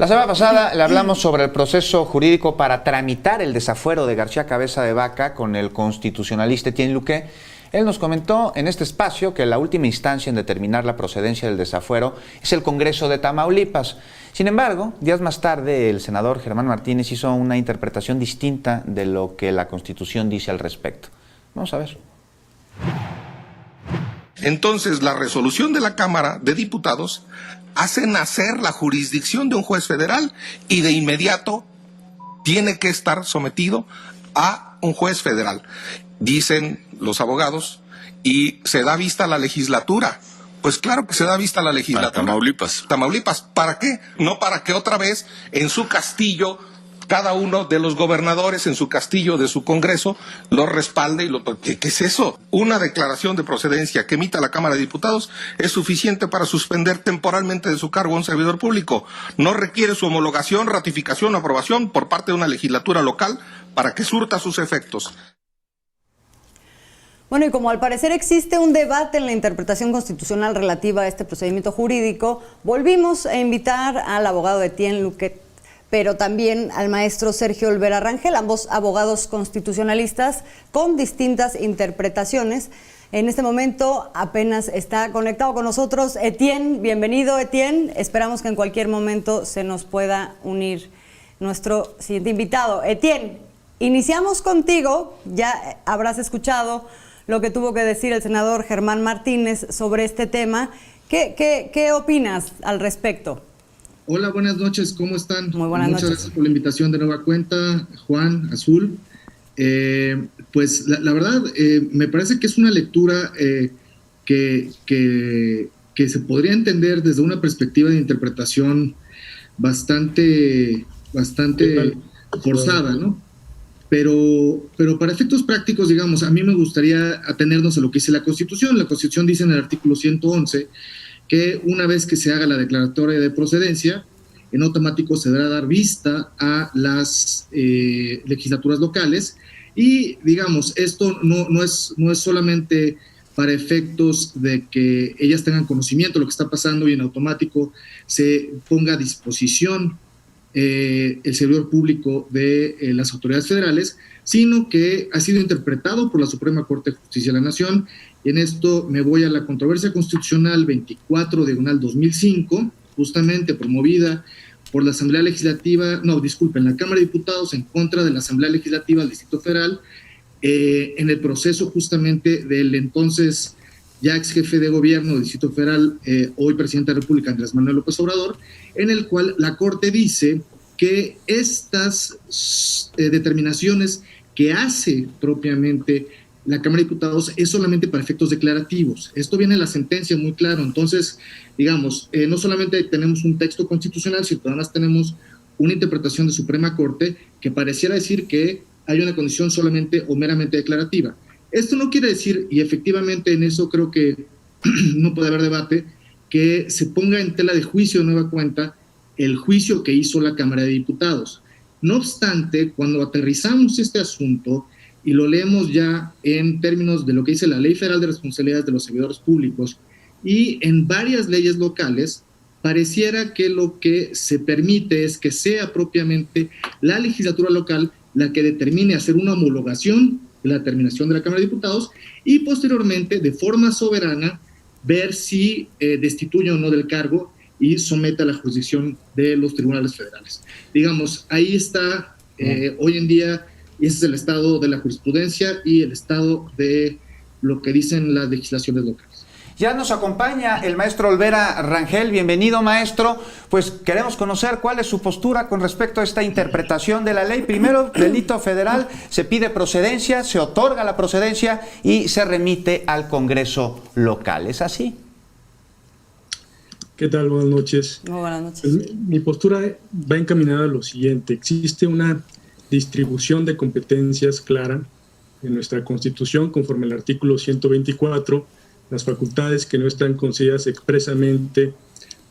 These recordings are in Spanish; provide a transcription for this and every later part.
La semana pasada le hablamos sobre el proceso jurídico para tramitar el desafuero de García Cabeza de Vaca con el constitucionalista Etienne Louquet. Él nos comentó en este espacio que la última instancia en determinar la procedencia del desafuero es el Congreso de Tamaulipas. Sin embargo, días más tarde, el senador Germán Martínez hizo una interpretación distinta de lo que la Constitución dice al respecto. Vamos a ver. Entonces, la resolución de la Cámara de Diputados hace nacer la jurisdicción de un juez federal y de inmediato tiene que estar sometido a un juez federal. Dicen los abogados, y se da vista a la legislatura. Pues claro que se da vista a la legislatura. Para Tamaulipas. Tamaulipas. ¿Para qué? No para que otra vez en su castillo cada uno de los gobernadores en su castillo de su Congreso lo respalde y lo... ¿Qué es eso? Una declaración de procedencia que emita la Cámara de Diputados es suficiente para suspender temporalmente de su cargo a un servidor público. No requiere su homologación, ratificación o aprobación por parte de una legislatura local para que surta sus efectos. Bueno, y como al parecer existe un debate en la interpretación constitucional relativa a este procedimiento jurídico, volvimos a invitar al abogado Etienne Louquet, pero también al maestro Sergio Olvera Rangel, ambos abogados constitucionalistas con distintas interpretaciones. En este momento apenas está conectado con nosotros Etienne. Bienvenido, Etienne. Esperamos que en cualquier momento se nos pueda unir nuestro siguiente invitado. Etienne, iniciamos contigo. Ya habrás escuchado lo que tuvo que decir el senador Germán Martínez sobre este tema. ¿Qué opinas al respecto? Hola, buenas noches, ¿cómo están? Muy buenas noches. Muchas gracias por la invitación de nueva cuenta, Juan, Azul. Pues la verdad, me parece que es una lectura que se podría entender desde una perspectiva de interpretación bastante forzada, ¿no? Pero para efectos prácticos, digamos, a mí me gustaría atenernos a lo que dice la Constitución. La Constitución dice en el artículo 111 que una vez que se haga la declaratoria de procedencia, en automático se deberá dar vista a las legislaturas locales y, digamos, esto no es solamente para efectos de que ellas tengan conocimiento de lo que está pasando y en automático se ponga a disposición el servidor público de las autoridades federales, sino que ha sido interpretado por la Suprema Corte de Justicia de la Nación. En esto me voy a la controversia constitucional 24/2005, justamente promovida por la Asamblea Legislativa, la Cámara de Diputados en contra de la Asamblea Legislativa del Distrito Federal, en el proceso justamente del entonces ya ex jefe de gobierno del Distrito Federal, hoy presidente de la República, Andrés Manuel López Obrador, en el cual la Corte dice que estas determinaciones que hace propiamente la Cámara de Diputados es solamente para efectos declarativos. Esto viene en la sentencia muy claro. Entonces, digamos, no solamente tenemos un texto constitucional, sino que además tenemos una interpretación de Suprema Corte que pareciera decir que hay una condición solamente o meramente declarativa. Esto no quiere decir, y efectivamente en eso creo que no puede haber debate, que se ponga en tela de juicio de nueva cuenta el juicio que hizo la Cámara de Diputados. No obstante, cuando aterrizamos este asunto y lo leemos ya en términos de lo que dice la Ley Federal de Responsabilidades de los Servidores Públicos y en varias leyes locales, pareciera que lo que se permite es que sea propiamente la legislatura local la que determine hacer una homologación de la determinación de la Cámara de Diputados y posteriormente, de forma soberana, ver si destituye o no del cargo y somete a la jurisdicción de los tribunales federales. Digamos, ahí está hoy en día, y ese es el estado de la jurisprudencia y el estado de lo que dicen las legislaciones locales. Ya nos acompaña el maestro Olvera Rangel. Bienvenido, maestro. Pues queremos conocer cuál es su postura con respecto a esta interpretación de la ley. Primero, delito federal, se pide procedencia, se otorga la procedencia y se remite al Congreso local. ¿Es así? ¿Qué tal? Buenas noches. Muy buenas noches. Pues, mi postura va encaminada a lo siguiente. Existe una distribución de competencias clara en nuestra Constitución conforme al artículo 124. Las facultades que no están concedidas expresamente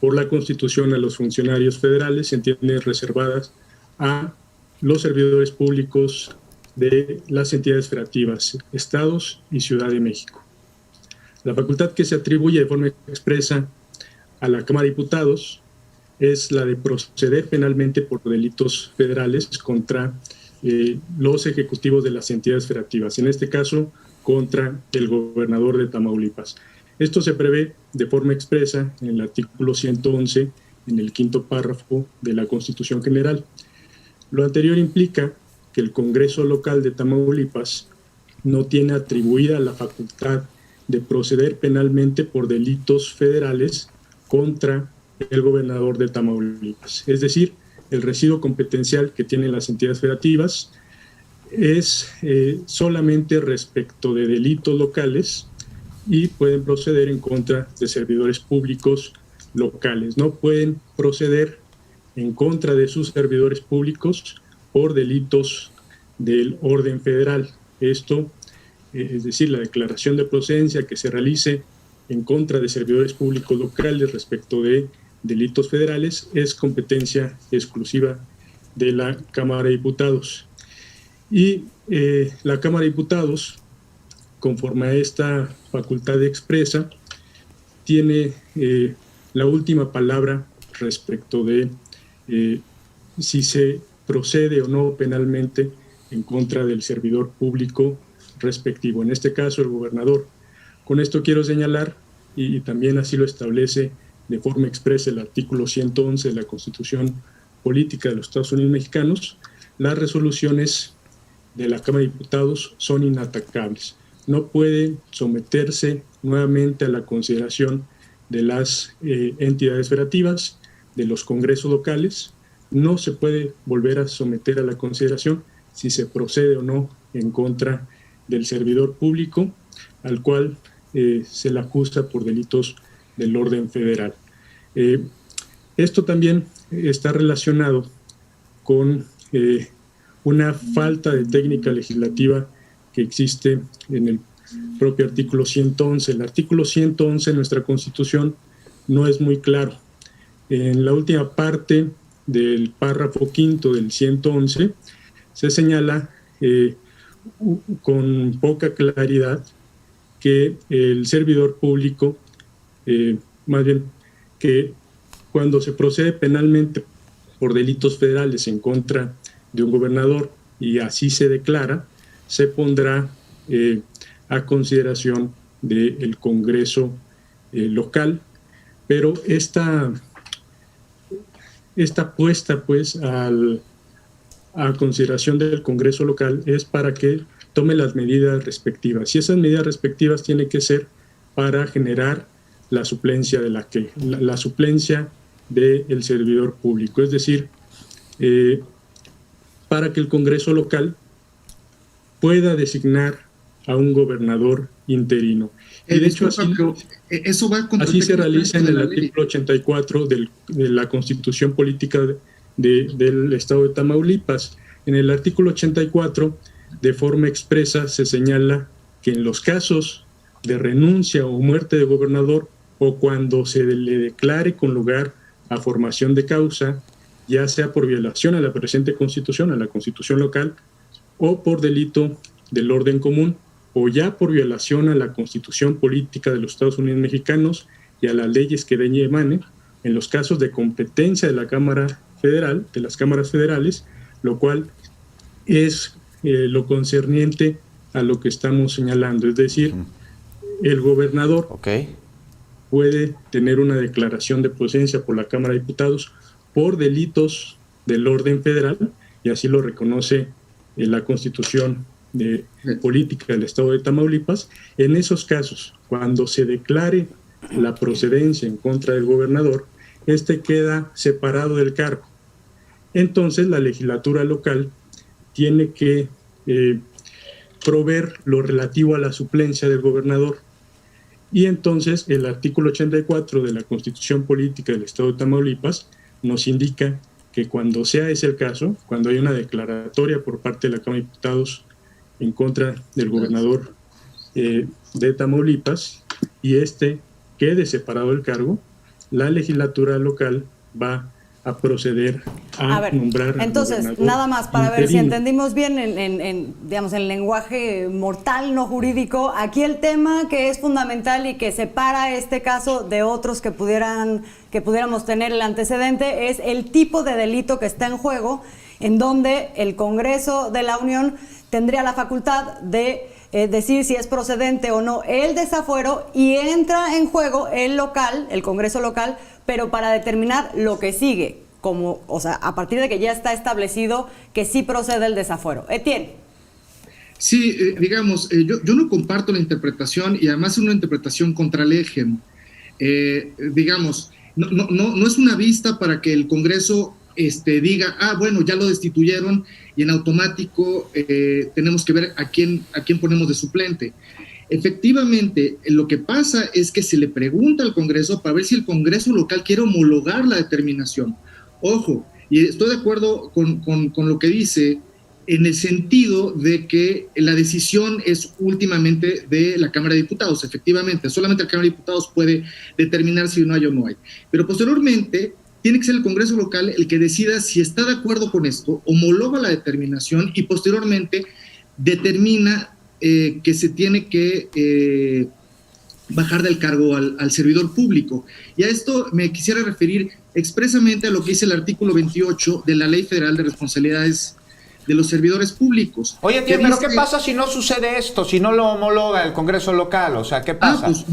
por la Constitución a los funcionarios federales se entienden reservadas a los servidores públicos de las entidades federativas, estados y Ciudad de México. La facultad que se atribuye de forma expresa a la Cámara de Diputados es la de proceder penalmente por delitos federales contra los ejecutivos de las entidades federativas, en este caso contra el gobernador de Tamaulipas. Esto se prevé de forma expresa en el artículo 111, en el quinto párrafo de la Constitución General. Lo anterior implica que el Congreso local de Tamaulipas no tiene atribuida la facultad de proceder penalmente por delitos federales contra el gobernador de Tamaulipas. Es decir, el residuo competencial que tienen las entidades federativas es solamente respecto de delitos locales y pueden proceder en contra de servidores públicos locales. No pueden proceder en contra de sus servidores públicos por delitos del orden federal. Esto, es decir, la declaración de procedencia que se realice en contra de servidores públicos locales respecto de delitos federales es competencia exclusiva de la Cámara de Diputados. Y la Cámara de Diputados, conforme a esta facultad expresa, tiene la última palabra respecto de si se procede o no penalmente en contra del servidor público respectivo, en este caso el gobernador. Con esto quiero señalar, y también así lo establece de forma expresa el artículo 111 de la Constitución Política de los Estados Unidos Mexicanos, las resoluciones de la Cámara de Diputados son inatacables. No puede someterse nuevamente a la consideración de las entidades federativas, de los congresos locales. No se puede volver a someter a la consideración si se procede o no en contra del servidor público al cual se le acusa por delitos del orden federal. Esto también está relacionado con una falta de técnica legislativa que existe en el propio artículo 111. El artículo 111 de nuestra Constitución no es muy claro. En la última parte del párrafo quinto del 111 se señala con poca claridad que el servidor público, más bien que cuando se procede penalmente por delitos federales en contra de un gobernador y así se declara, se pondrá a consideración del Congreso local, pero esta puesta pues a consideración del Congreso local es para que tome las medidas respectivas, y esas medidas respectivas tienen que ser para generar la suplencia la suplencia del servidor público, es decir, para que el Congreso local pueda designar a un gobernador interino. Y de hecho así se realiza en el artículo 84 de la Constitución Política del Estado de Tamaulipas. En el artículo 84, de forma expresa, se señala que en los casos de renuncia o muerte de gobernador o cuando se le declare con lugar a formación de causa, ya sea por violación a la presente Constitución, a la Constitución local, o por delito del orden común, o ya por violación a la Constitución Política de los Estados Unidos Mexicanos y a las leyes que de ella emanen, en los casos de competencia de la Cámara Federal, de las cámaras federales, lo cual es lo concerniente a lo que estamos señalando, es decir, el gobernador puede tener una declaración de procedencia por la Cámara de Diputados por delitos del orden federal, y así lo reconoce la Constitución Política del Estado de Tamaulipas. En esos casos, cuando se declare la procedencia en contra del gobernador, este queda separado del cargo. Entonces, la legislatura local tiene que proveer lo relativo a la suplencia del gobernador. Y entonces, el artículo 84 de la Constitución Política del Estado de Tamaulipas nos indica que cuando sea ese el caso, cuando hay una declaratoria por parte de la Cámara de Diputados en contra del gobernador de Tamaulipas y este quede separado del cargo, la legislatura local va a proceder a nombrar. Entonces, nada más para ver si interino. entendimos bien digamos, en lenguaje mortal, no jurídico, aquí el tema que es fundamental y que separa este caso de otros que pudiéramos tener el antecedente es el tipo de delito que está en juego, en donde el Congreso de la Unión tendría la facultad de decir si es procedente o no el desafuero, y entra en juego el Congreso local, pero para determinar lo que sigue, o sea, a partir de que ya está establecido que sí procede el desafuero. Etienne. Sí, digamos, yo no comparto la interpretación, y además es una interpretación contra legem. Digamos, no es una vista para que el Congreso diga, bueno, ya lo destituyeron y en automático tenemos que ver a quién ponemos de suplente. Efectivamente, lo que pasa es que se le pregunta al Congreso para ver si el Congreso local quiere homologar la determinación. Ojo, y estoy de acuerdo con lo que dice, en el sentido de que la decisión es últimamente de la Cámara de Diputados. Efectivamente, solamente la Cámara de Diputados puede determinar si no hay o no hay. Pero posteriormente tiene que ser el Congreso local el que decida si está de acuerdo con esto, homologa la determinación y posteriormente determina que se tiene que bajar del cargo al servidor público. Y a esto me quisiera referir expresamente a lo que dice el artículo 28 de la Ley Federal de Responsabilidades de los Servidores Públicos. Oye, tío, pero ¿qué pasa si no sucede esto, si no lo homologa el Congreso local? O sea, ¿qué pasa? Pues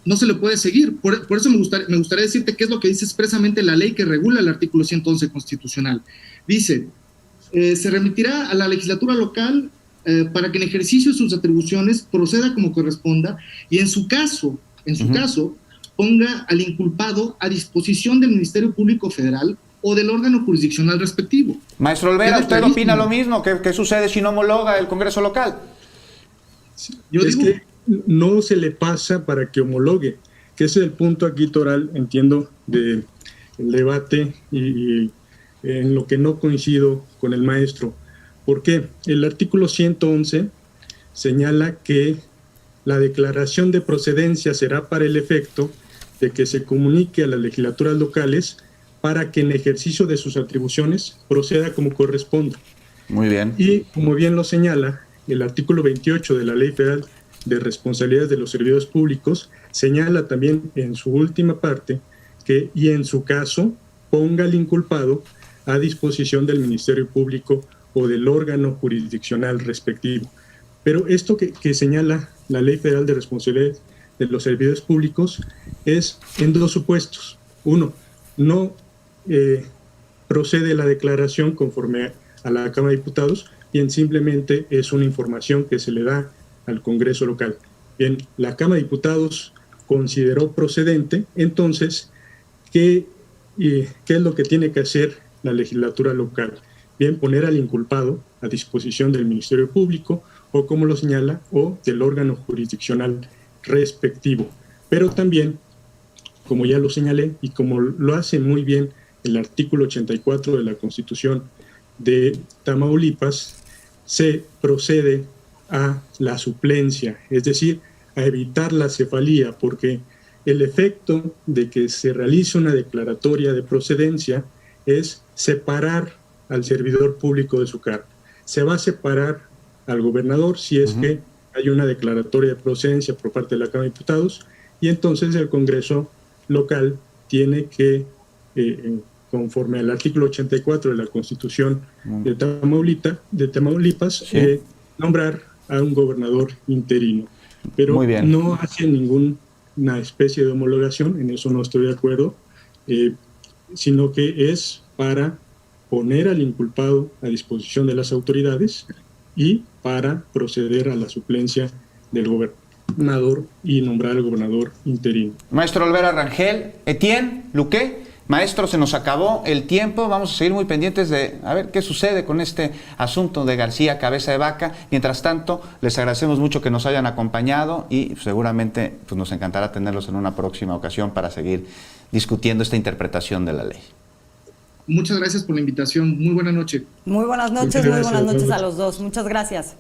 no se le puede seguir. Por eso me gustaría decirte qué es lo que dice expresamente la ley que regula el artículo 111 constitucional. Dice, se remitirá a la legislatura local para que en ejercicio de sus atribuciones proceda como corresponda y en su caso, ponga al inculpado a disposición del Ministerio Público Federal o del órgano jurisdiccional respectivo. Maestro Olvera, ¿usted opina lo mismo? ¿Qué sucede si no homologa el Congreso local? Que no se le pasa para que homologue, que ese es el punto aquí, Toral, entiendo, del debate y en lo que no coincido con el maestro. ¿Por qué? El artículo 111 señala que la declaración de procedencia será para el efecto de que se comunique a las legislaturas locales para que en ejercicio de sus atribuciones proceda como corresponda. Muy bien. Y como bien lo señala, el artículo 28 de la Ley Federal de Responsabilidades de los Servidores Públicos señala también en su última parte que, y en su caso, ponga al inculpado a disposición del Ministerio Público o del órgano jurisdiccional respectivo. Pero esto que señala la Ley Federal de Responsabilidades de los Servidores Públicos es en dos supuestos. Uno, no procede la declaración conforme a la Cámara de Diputados, bien, simplemente es una información que se le da al Congreso local. Bien, la Cámara de Diputados consideró procedente, entonces, ¿qué es lo que tiene que hacer la legislatura local? Bien, poner al inculpado a disposición del Ministerio Público o, como lo señala, o del órgano jurisdiccional respectivo. Pero también, como ya lo señalé y como lo hace muy bien el artículo 84 de la Constitución de Tamaulipas, se procede a la suplencia, es decir, a evitar la cefalía, porque el efecto de que se realice una declaratoria de procedencia es separar al servidor público de su cargo. Se va a separar al gobernador si es que hay una declaratoria de procedencia por parte de la Cámara de Diputados, y entonces el Congreso local tiene que, conforme al artículo 84 de la Constitución de Tamaulipas, sí, nombrar a un gobernador interino. Pero no hace ninguna especie de homologación, en eso no estoy de acuerdo, sino que es para poner al inculpado a disposición de las autoridades y para proceder a la suplencia del gobernador y nombrar al gobernador interino. Maestro Olvera Rangel, Etienne, Luque, maestro, se nos acabó el tiempo, vamos a seguir muy pendientes de a ver qué sucede con este asunto de García Cabeza de Vaca. Mientras tanto, les agradecemos mucho que nos hayan acompañado y seguramente pues, nos encantará tenerlos en una próxima ocasión para seguir discutiendo esta interpretación de la ley. Muchas gracias por la invitación. Muy buena noche. Muy buenas noches, muy buenas noches a los dos. Muchas gracias.